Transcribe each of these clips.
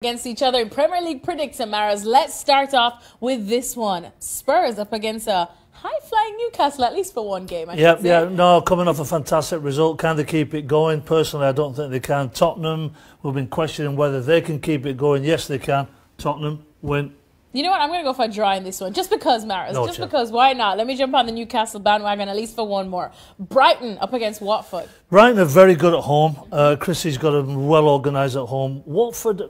Against each other in Premier League predicts and Maras. Let's start off with this one. Spurs up against a high-flying Newcastle, at least for one game. Coming off a fantastic result. Can they keep it going? Personally, I don't think they can. Tottenham, we've been questioning whether they can keep it going. Yes, they can. Tottenham win. You know what? I'm going to go for a draw in this one. Just because, Maras. Because, why not? Let me jump on the Newcastle bandwagon at least for one more. Brighton up against Watford. Brighton are very good at home. Chrissy's got them well organised at home. Watford,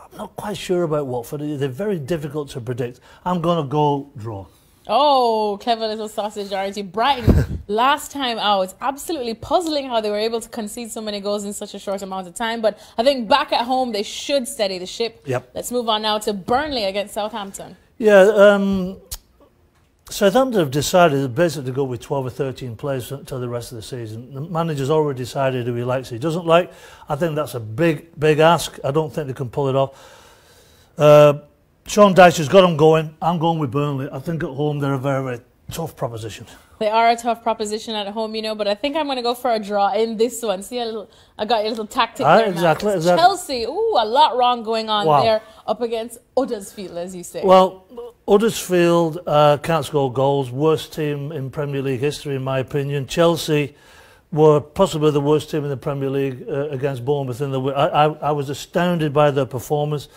I'm not quite sure about Watford. They're very difficult to predict. I'm going to go draw. Oh, clever little sausage, aren't you? Brighton, last time out, it's absolutely puzzling how they were able to concede so many goals in such a short amount of time. But I think back at home, they should steady the ship. Yep. Let's move on now to Burnley against Southampton. Yeah, Southampton have decided basically to go with 12 or 13 players until the rest of the season. The manager's already decided who he likes, who he doesn't like. I think that's a big ask. I don't think they can pull it off. Sean Dyche has got them going. I'm going with Burnley. I think at home they're a very, very tough proposition. They are a tough proposition at home, you know, but I think I'm going to go for a draw in this one. See, I got your little tactic there, exactly. Chelsea, ooh, a lot wrong going on there up against Huddersfield, as you say. Well, Huddersfield can't score goals. Worst team in Premier League history, in my opinion. Chelsea were possibly the worst team in the Premier League against Bournemouth. I was astounded by their performance.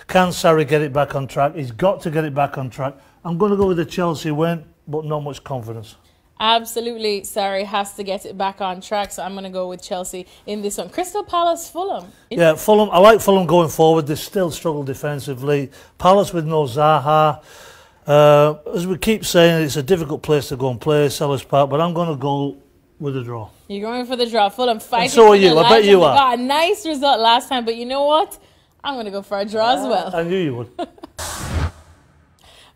Can Sarri get it back on track? He's got to get it back on track. I'm going to go with the Chelsea win, but not much confidence. Absolutely, Sarri has to get it back on track, so I'm going to go with Chelsea in this one. Crystal Palace, Fulham. Yeah, Fulham. I like Fulham going forward. They still struggle defensively. Palace with no Zaha. As we keep saying, it's a difficult place to go and play, Sellers Park, but I'm going to go with a draw. You're going for the draw. Fulham fighting. And so are you. I bet you are. Got a nice result last time, but you know what? I'm going to go for a draw as well. I knew you would.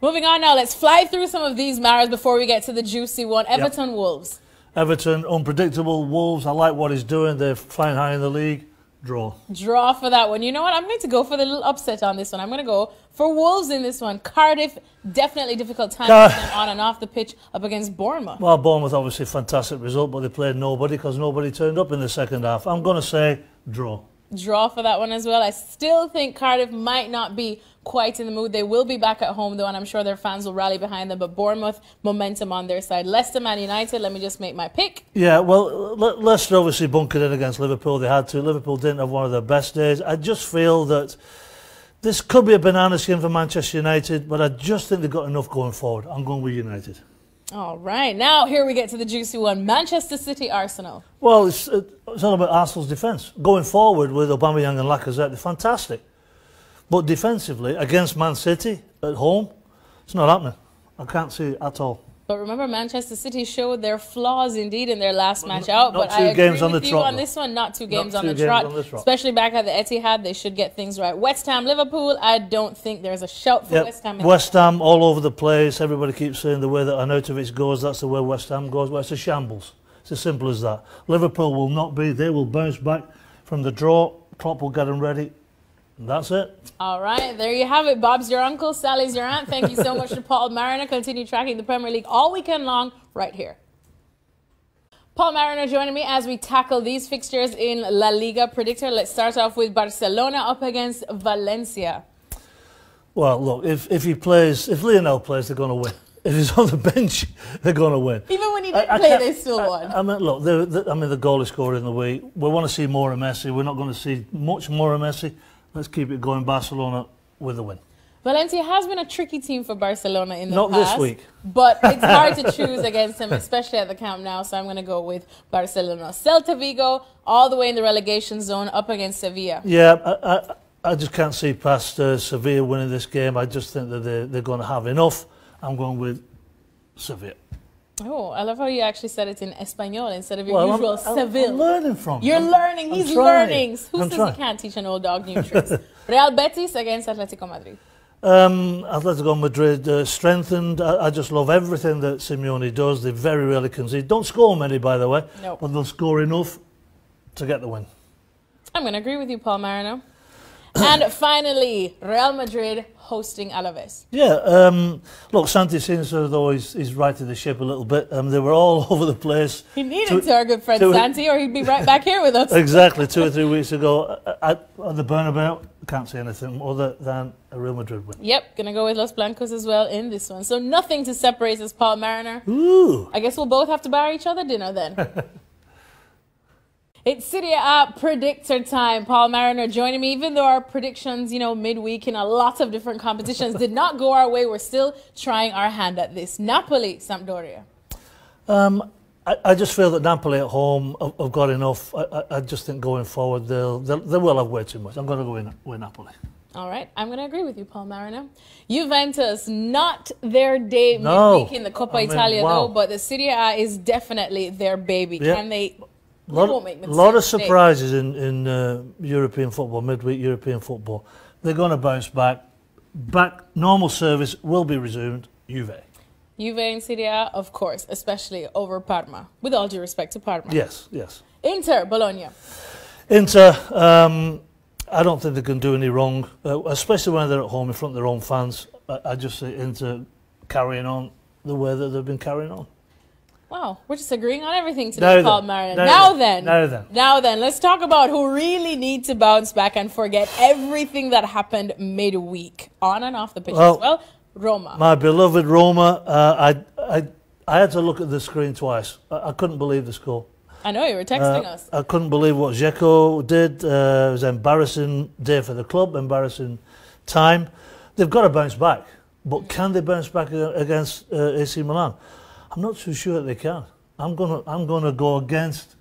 Moving on now, let's fly through some of these Maras before we get to the juicy one. Everton, Wolves. Everton, unpredictable. Wolves, I like what he's doing. They're flying high in the league. Draw. Draw for that one. You know what? I'm going to go for the little upset on this one. I'm going to go for Wolves in this one. Cardiff, definitely difficult time on and off the pitch up against Bournemouth. Well, Bournemouth, obviously, fantastic result, but they played nobody because nobody turned up in the second half. I'm going to say draw. Draw for that one as well. I still think Cardiff might not be quite in the mood. They will be back at home though, and I'm sure their fans will rally behind them. But Bournemouth, momentum on their side. Leicester, Man United, let me just make my pick. Yeah, well, Leicester obviously bunkered in against Liverpool. They had to. Liverpool didn't have one of their best days. I just feel that this could be a banana skin for Manchester United, but I just think they've got enough going forward. I'm going with United. All right, now here we get to the juicy one. Manchester City, Arsenal. Well, it's all about Arsenal's defence. Going forward with Aubameyang and Lacazette, they're fantastic. But defensively, against Man City at home, it's not happening. I can't see it at all. But remember, Manchester City showed their flaws indeed in their last match out. Not but two I games agree on with the you trot, on this one. Not two games on the trot. Especially back at the Etihad, they should get things right. West Ham, Liverpool, I don't think there's a shout for West Ham. West Ham all over the place. Everybody keeps saying the way that Arnautovic goes, that's the way West Ham goes. Well, it's a shambles. It's as simple as that. Liverpool will not be. They will bounce back from the draw. Klopp will get them ready. And that's it. All right, there you have it. Bob's your uncle, Sally's your aunt. Thank you so much to Paul Mariner. Continue tracking the Premier League all weekend long right here. Paul Mariner joining me as we tackle these fixtures in La Liga Predictor. Let's start off with Barcelona up against Valencia. Well, look, if Lionel plays, they're going to win. If he's on the bench, they're going to win. Even when he didn't play, they still won. I mean, look, the goal is scored in the week. We want to see more of Messi. We're not going to see much more of Messi. Let's keep it going. Barcelona with the win. Valencia has been a tricky team for Barcelona in the past. Not this week. But it's hard to choose against them, especially at the Camp Nou, so I'm going to go with Barcelona. Celta Vigo, all the way in the relegation zone, up against Sevilla. Yeah, I just can't see past Sevilla winning this game. I just think that they're going to have enough. I'm going with Sevilla. Oh, I love how you actually said it in Espanol instead of your usual Seville. I'm learning from you. You're learning. He's learning. Who says he can't teach an old dog new tricks? Real Betis against Atletico Madrid. Atletico Madrid strengthened. I just love everything that Simeone does. They very rarely concede. Don't score many, by the way, but they'll score enough to get the win. I'm going to agree with you, Paul Marino. And finally, Real Madrid hosting Alaves. Yeah, look, Santi seems as though he's righted the ship a little bit. They were all over the place. He needed to our good friend Santi, or he'd be right back here with us. Exactly, 2 or 3 weeks ago at the Bernabeu. can't see anything other than a Real Madrid win. Yep, gonna go with Los Blancos as well in this one. So nothing to separate us, Paul Mariner. Ooh. I guess we'll both have to buy each other dinner then. It's Serie A predictor time. Paul Mariner joining me. Even though our predictions, midweek in a lot of different competitions did not go our way, we're still trying our hand at this. Napoli, Sampdoria. I just feel that Napoli at home have got enough. I just think going forward they will have way too much. I'm going to go with Napoli. All right, I'm going to agree with you, Paul Mariner. Juventus, not their day midweek in the Coppa Italia, though, but the Serie A is definitely their baby. Yeah. Can they? A lot of surprises in European football, midweek European football. They're going to bounce back. Normal service will be resumed. Juve in Serie A, of course, especially over Parma. With all due respect to Parma. Yes. Inter, Bologna. Inter, I don't think they can do any wrong, especially when they're at home in front of their own fans. I just see Inter carrying on the way that they've been carrying on. Wow, we're just agreeing on everything today, Paul Mariner. Now then, let's talk about who really need to bounce back and forget everything that happened midweek, on and off the pitch as well. Roma. My beloved Roma. I had to look at the screen twice. I couldn't believe the score. I know, you were texting us. I couldn't believe what Dzeko did. It was an embarrassing day for the club, embarrassing time. They've got to bounce back. But can they bounce back against AC Milan? I'm not too sure that they can. I'm gonna go against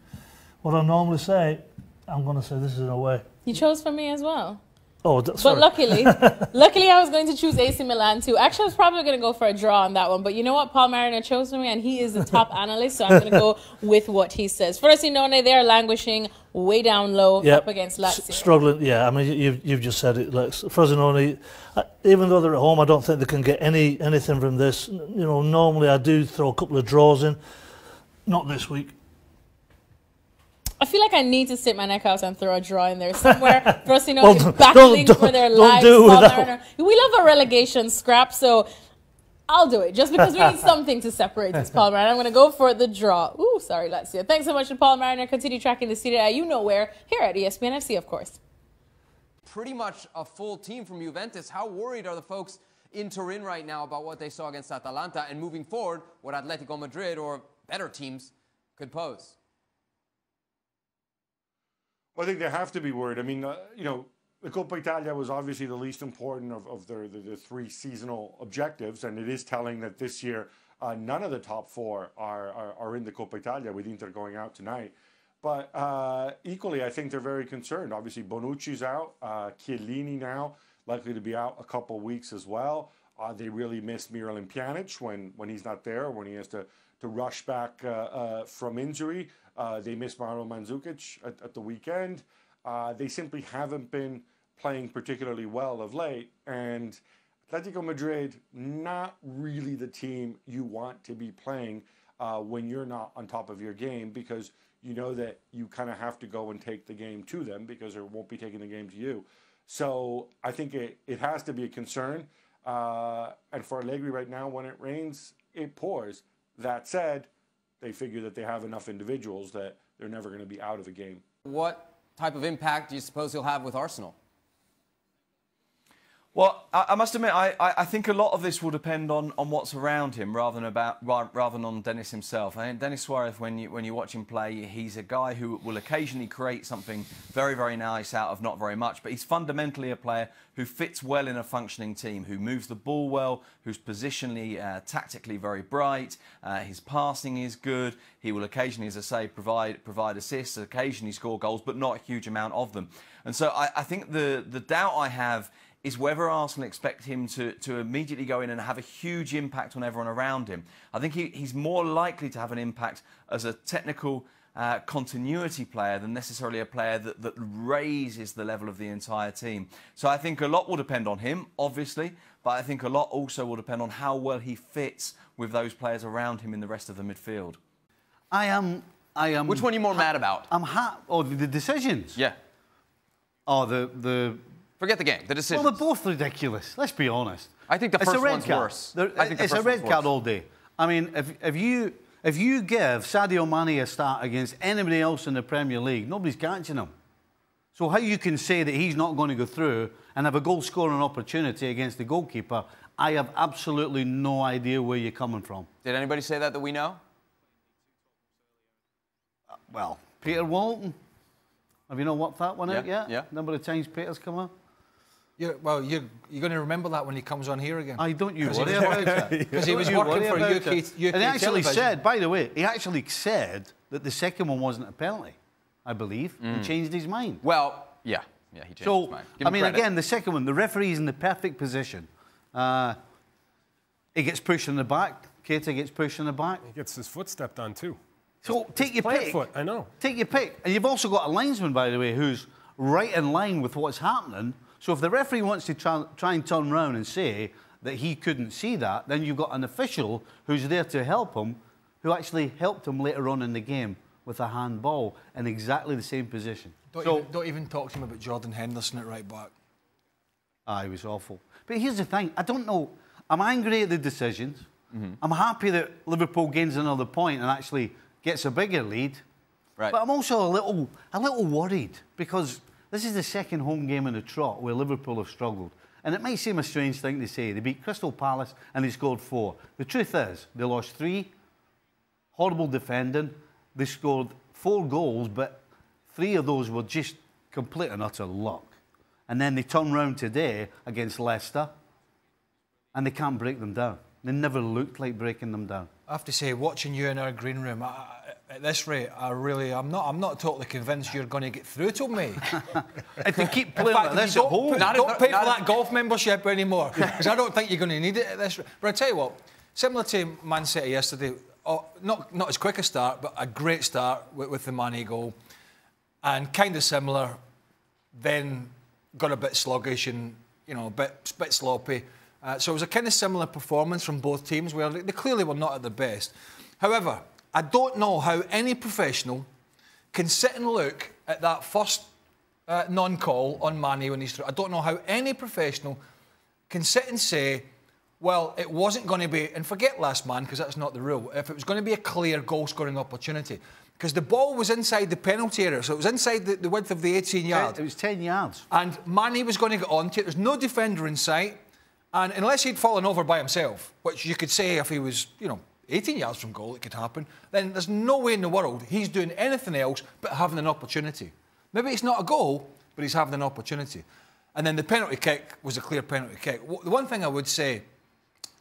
what I normally say. I'm gonna say this is an away. You chose for me as well. Oh, sorry. But luckily I was going to choose AC Milan too. Actually, I was probably going to go for a draw on that one. But you know what? Paul Mariner chose for me, and he is the top analyst, so I'm going to go with what he says. Frosinone, they are languishing way down low up against Lazio. Struggling, yeah. I mean, you've just said it. Like Frosinone, even though they're at home, I don't think they can get anything from this. Normally I do throw a couple of draws in. Not this week. I feel like I need to stick my neck out and throw a draw in there somewhere. Frosinone is battling for their lives. We love a relegation scrap, so I'll do it. Just because we need something to separate this, Paul Mariner. I'm going to go for the draw. Ooh, sorry, Lazio. Thanks so much to Paul Mariner. Continue tracking the Serie A, you know where, here at ESPN FC, of course. Pretty much a full team from Juventus. How worried are the folks in Turin right now about what they saw against Atalanta and moving forward, what Atletico Madrid or better teams could pose? Well, I think they have to be worried. I mean, the Coppa Italia was obviously the least important of the three seasonal objectives, and it is telling that this year none of the top four are in the Coppa Italia, with Inter going out tonight. But equally, I think they're very concerned. Obviously, Bonucci's out, Chiellini now likely to be out a couple weeks as well. They really miss Miralem Pjanic when he's not there, when he has to rush back from injury. They miss Mario Mandzukic at the weekend. They simply haven't been playing particularly well of late. And Atletico Madrid, not really the team you want to be playing when you're not on top of your game, because you know that you kind of have to go and take the game to them because they won't be taking the game to you. So I think it has to be a concern. And for Allegri right now, when it rains, it pours. That said, they figure that they have enough individuals that they're never going to be out of a game. What type of impact do you suppose he'll have with Arsenal? Well, I must admit, I think a lot of this will depend on what's around him rather than on Denis himself. I think Denis Suarez, when you watch him play, he's a guy who will occasionally create something very, very nice out of not very much. But he's fundamentally a player who fits well in a functioning team, who moves the ball well, who's positionally, tactically very bright. His passing is good. He will occasionally, as I say, provide assists, occasionally score goals, but not a huge amount of them. And so I think the doubt I have is whether Arsenal expect him to immediately go in and have a huge impact on everyone around him. I think he's more likely to have an impact as a technical continuity player than necessarily a player that raises the level of the entire team. So I think a lot will depend on him, obviously, but I think a lot also will depend on how well he fits with those players around him in the rest of the midfield. I am. Which one are you more mad about? The decisions. Yeah. Oh, the. Forget the game, the decisions. Well, they're both ridiculous. Let's be honest. I think the first one's worse. It's a red card all day. I mean, if you give Sadio Mane a start against anybody else in the Premier League, nobody's catching him. So how you can say that he's not going to go through and have a goal-scoring opportunity against the goalkeeper, I have absolutely no idea where you're coming from. Did anybody say that we know? Well, Peter Walton. Have you not worked that one out yet? Yeah. Number of times Peter's come up. You're going to remember that when he comes on here again. I don't you worry about it. Because he was working for UK And he actually television. said, by the way, he actually said that the second one wasn't a penalty, I believe. He changed his mind. Well, yeah, he changed his mind. Give I him mean, credit. again, the second one, the referee's in the perfect position. He gets pushed in the back. Keita gets pushed in the back. He gets his foot stepped on, too. So take your pick. Foot, I know. Take your pick. And you've also got a linesman, by the way, who's right in line with what's happening. So if the referee wants to try and turn around and say that he couldn't see that, then you've got an official who's there to help him, who actually helped him later on in the game with a handball in exactly the same position. Don't even talk to him about Jordan Henderson at right back. He was awful. But here's the thing. I don't know. I'm angry at the decisions. I'm happy that Liverpool gains another point and actually gets a bigger lead. Right. But I'm also a little worried because this is the second home game in a trot where Liverpool have struggled. And it might seem a strange thing to say. They beat Crystal Palace and they scored 4. The truth is, they lost 3. Horrible defending. They scored 4 goals, but 3 of those were just complete and utter luck. And then they turn round today against Leicester and they can't break them down. They never looked like breaking them down. I have to say, watching you in our green room, at this rate, I'm not totally convinced you're going to get through to me. If they keep playing like this at home... Don't pay for that golf membership anymore, because I don't think you're going to need it at this rate. But I tell you what, similar to Man City yesterday, not as quick a start, but a great start with the Mane goal, and kind of similar, then got a bit sluggish and, you know, a bit sloppy. So it was a kind of similar performance from both teams where they clearly were not at their best. However, I don't know how any professional can sit and look at that first non-call on Mane when he's through. I don't know how any professional can sit and say, well, it wasn't going to be, and forget last man, because that's not the rule, if it was going to be a clear goal-scoring opportunity. Because the ball was inside the penalty area, so it was inside the width of the 18 yards. It was 10 yards. And Mane was going to get onto it. There's no defender in sight. And unless he'd fallen over by himself, which you could say if he was, 18 yards from goal, it could happen, then there's no way in the world he's doing anything else but having an opportunity. Maybe it's not a goal, but he's having an opportunity. And then the penalty kick was a clear penalty kick. The one thing I would say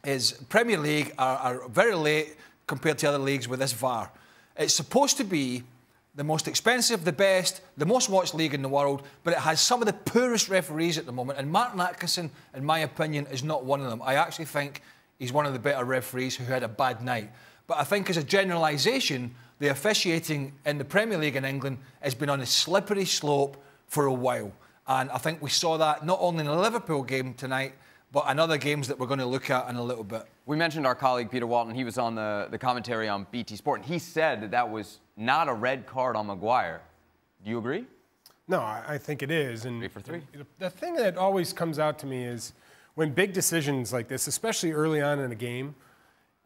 is Premier League are very late compared to other leagues with this VAR. It's supposed to be the most expensive, the best, the most watched league in the world, but it has some of the poorest referees at the moment. And Martin Atkinson, in my opinion, is not one of them. I actually think he's one of the better referees who had a bad night. But I think as a generalisation, the officiating in the Premier League in England has been on a slippery slope for a while. And I think we saw that not only in the Liverpool game tonight, but in other games that we're going to look at in a little bit. We mentioned our colleague Peter Walton. He was on the commentary on BT Sport, and he said that was not a red card on Maguire. Do you agree? No, I think it is. And 3 for 3. The thing that always comes out to me is when big decisions like this, especially early on in a game,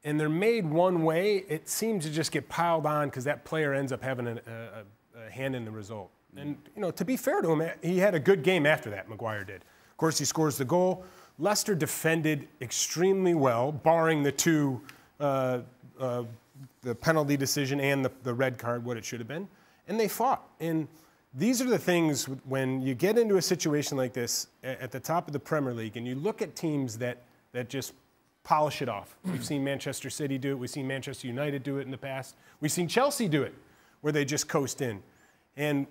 and they're made one way, it seems to just get piled on because that player ends up having a hand in the result. And, to be fair to him, he had a good game after that, Maguire did. Of course, he scores the goal. Leicester defended extremely well, barring the two, the penalty decision and the red card, what it should have been. And they fought. And these are the things when you get into a situation like this at the top of the Premier League and you look at teams that just polish it off. We've seen Manchester City do it. We've seen Manchester United do it in the past. We've seen Chelsea do it, where they just coast in. And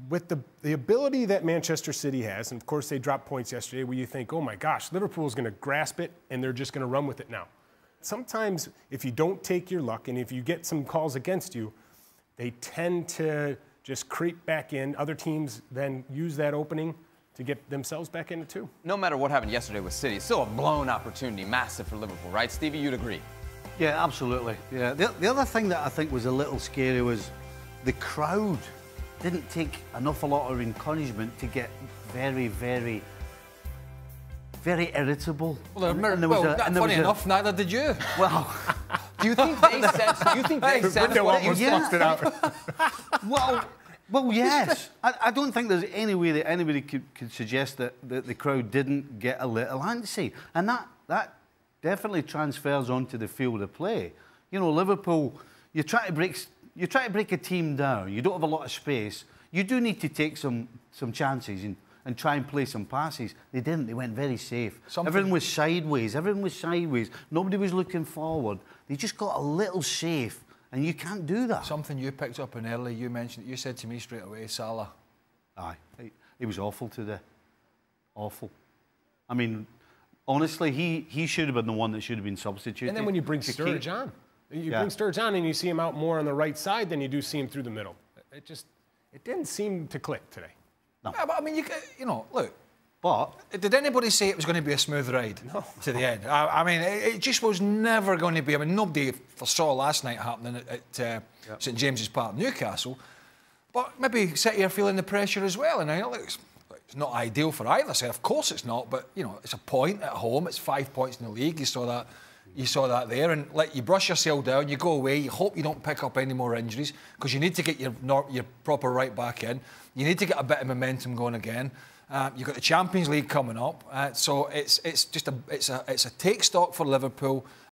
with the ability that Manchester City has, and of course they dropped points yesterday where you think, oh my gosh, Liverpool's going to grasp it and they're just going to run with it now. Sometimes if you don't take your luck and if you get some calls against you, they tend to just creep back in. Other teams then use that opening to get themselves back in it too. No matter what happened yesterday with City, it's still a blown opportunity, massive for Liverpool, right? Stevie, you'd agree? Yeah, absolutely. Yeah. The other thing that I think was a little scary was the crowd didn't take an awful lot of encouragement to get very, very, very irritable. Well, funny enough, neither did you. Well, do you think they sensed? Do you think they sensed what it was? It out. Well, Well, yes. I don't think there's any way that anybody could suggest that the crowd didn't get a little antsy. And that definitely transfers onto the field of play. You know, Liverpool, you try to break a team down. You don't have a lot of space. You do need to take some chances and try and play some passes. They didn't. They went very safe. Everything was sideways. Everything was sideways. Nobody was looking forward. They just got a little safe. And you can't do that. Something you picked up on early, you mentioned, you said to me straight away, Salah. Aye, he was awful today. Awful. I mean, honestly, he should have been the one that should have been substituted. And then when you bring Sturridge on, bring Sturridge on and you see him out more on the right side than you do see him through the middle. It didn't seem to click today. No. Yeah, but I mean, you know, look. But did anybody say it was going to be a smooth ride to the end? I mean, it just was never going to be. I mean, nobody foresaw last night happening at St James's Park, Newcastle. But maybe City are feeling the pressure as well. And I know it's not ideal for either side. Of course it's not. But, you know, it's a point at home. It's 5 points in the league. You saw that there. And you brush yourself down. You go away. You hope you don't pick up any more injuries because you need to get your proper right back in. You need to get a bit of momentum going again. You've got the Champions League coming up, so it's a take stock for Liverpool.